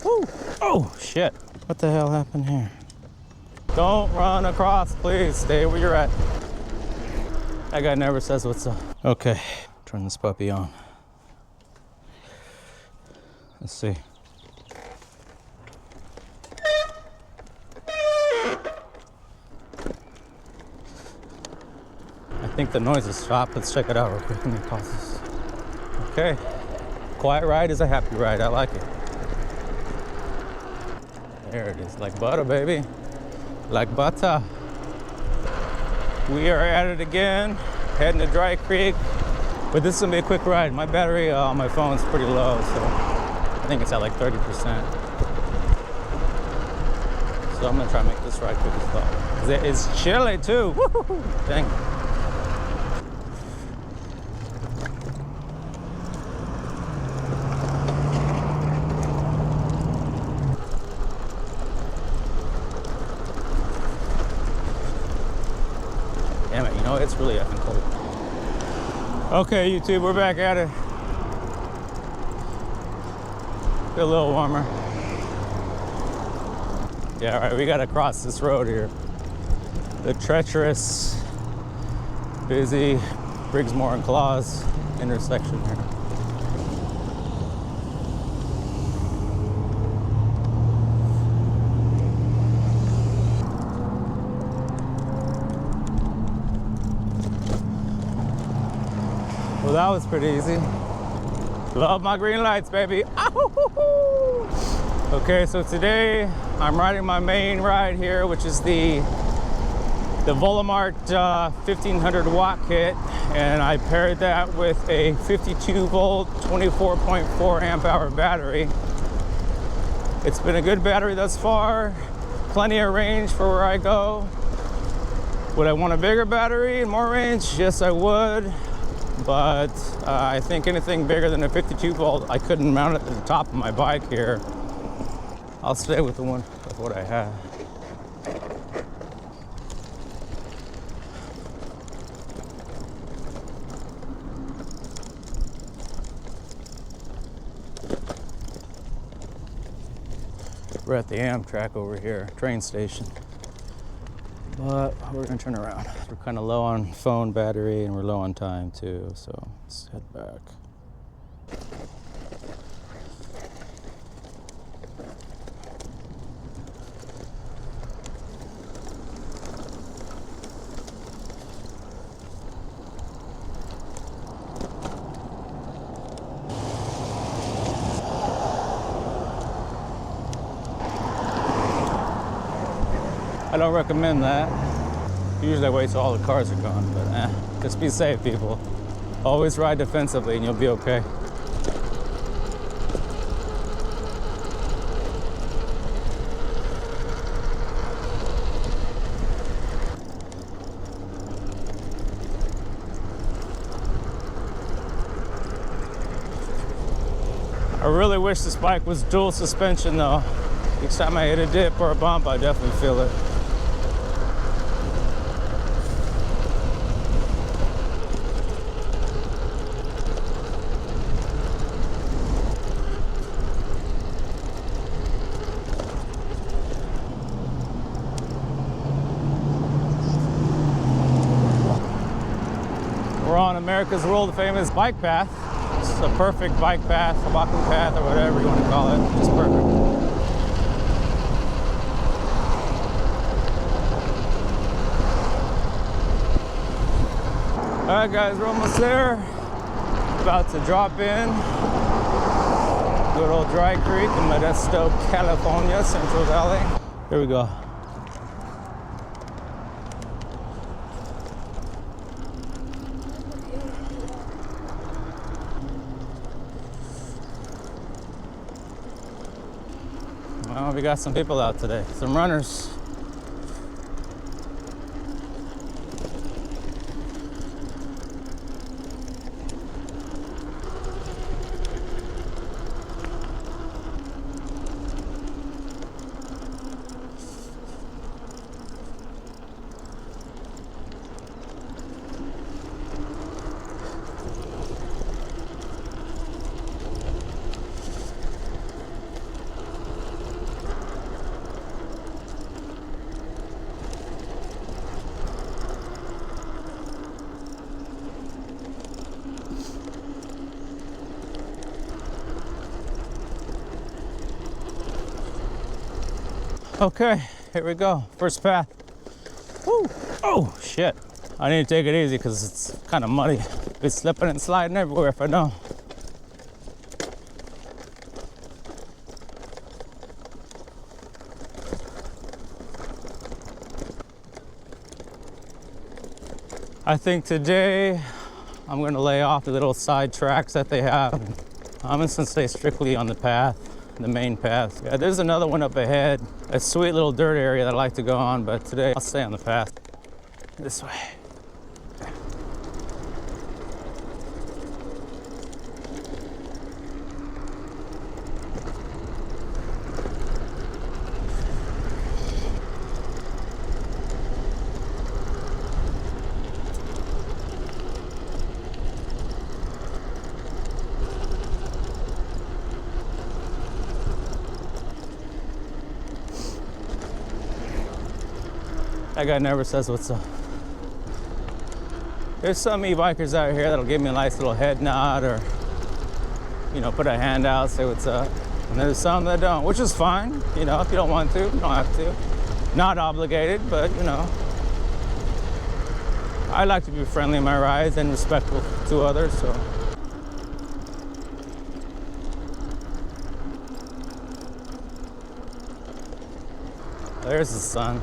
Woo. Oh, shit. What the hell happened here? Don't run across, please. Stay where you're at. That guy never says what's up. Okay, turn this puppy on. Let's see. I think the noise has stopped. Let's check it out real quick. Let me pause this. Okay. Quiet ride is a happy ride. I like it. There it is. Like butter, baby. Like butter. We are at it again. Heading to Dry Creek. But this is going to be a quick ride. My battery on my phone is pretty low, so I think it's at like 30%. So I'm going to try and make this ride quick as well. It's chilly too. Woo-hoo-hoo. Dang. Damn it, you know, it's really effing cold. Okay, YouTube, we're back at it. Get a little warmer. Yeah, all right, we gotta cross this road here. The treacherous, busy Briggsmore and Claus intersection here. Well, that was pretty easy. Love my green lights, baby. Ow! Okay, so today I'm riding my main ride here, which is the Voilamart 1500W kit, and I paired that with a 52 volt, 24.4 amp hour battery. It's been a good battery thus far. Plenty of range for where I go. Would I want a bigger battery and more range? Yes, I would. But I think anything bigger than a 52 volt, I couldn't mount it to the top of my bike here. I'll stay with the one with what I have. We're at the Amtrak over here, train station. But we're gonna turn around. We're kind of low on phone battery and we're low on time too, so let's head back. I don't recommend that. Usually I wait till all the cars are gone, but just be safe, people. Always ride defensively and you'll be okay. I really wish this bike was dual suspension though. Each time I hit a dip or a bump, I definitely feel it. We're on America's world famous bike path. It's a perfect bike path, a walking path, or whatever you want to call it. It's perfect. All right, guys, we're almost there. About to drop in. Good old Dry Creek in Modesto, California, Central Valley. Here we go. Well, we got some people out today, some runners. Okay, here we go. First path. Woo. Oh, shit. I need to take it easy because it's kind of muddy. It's slipping and sliding everywhere if I don't. I think today I'm gonna lay off the little side tracks that they have. I'm just gonna stay strictly on the path, the main path. Yeah, there's another one up ahead, a sweet little dirt area that I like to go on, but today I'll stay on the path. This way. That guy never says what's up. There's some e-bikers out here that'll give me a nice little head nod or, you know, put a hand out, say what's up. And there's some that don't, which is fine. You know, if you don't want to, you don't have to. Not obligated, but you know. I like to be friendly in my rides and respectful to others, so. There's the sun.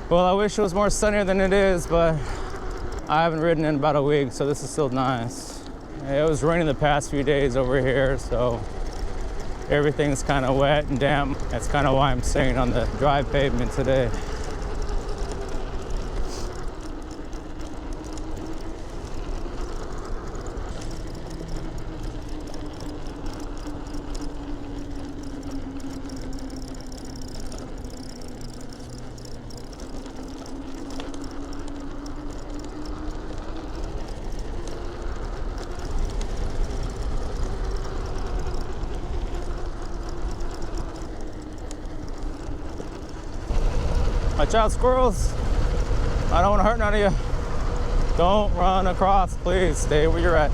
Well, I wish it was more sunnier than it is, but I haven't ridden in about a week, so this is still nice. It was raining the past few days over here, so everything's kind of wet and damp. That's kind of why I'm staying on the dry pavement today. Watch out, squirrels. I don't want to hurt none of you. Don't run across, please. Stay where you're at.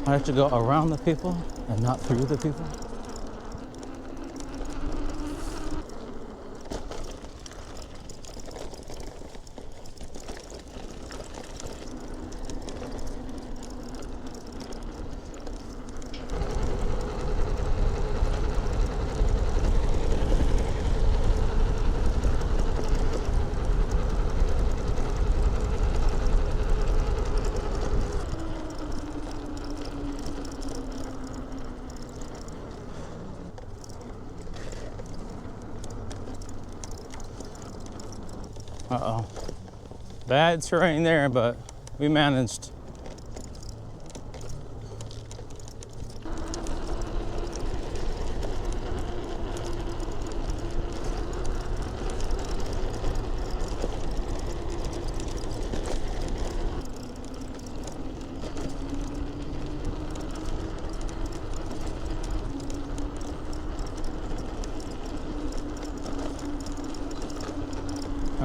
I have to go around the people and not through the people. Uh-oh. Bad terrain there, but we managed.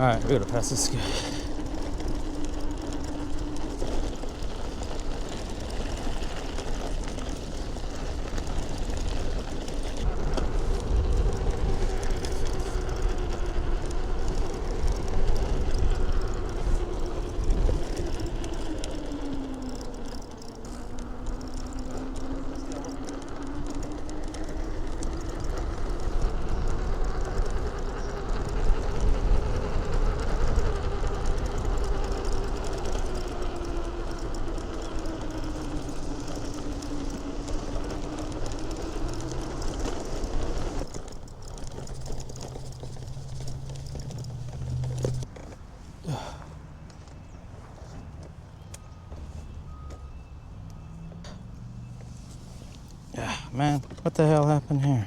right, we gotta pass this guy. Yeah, man, what the hell happened here?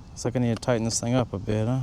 Looks like I need to tighten this thing up a bit, huh?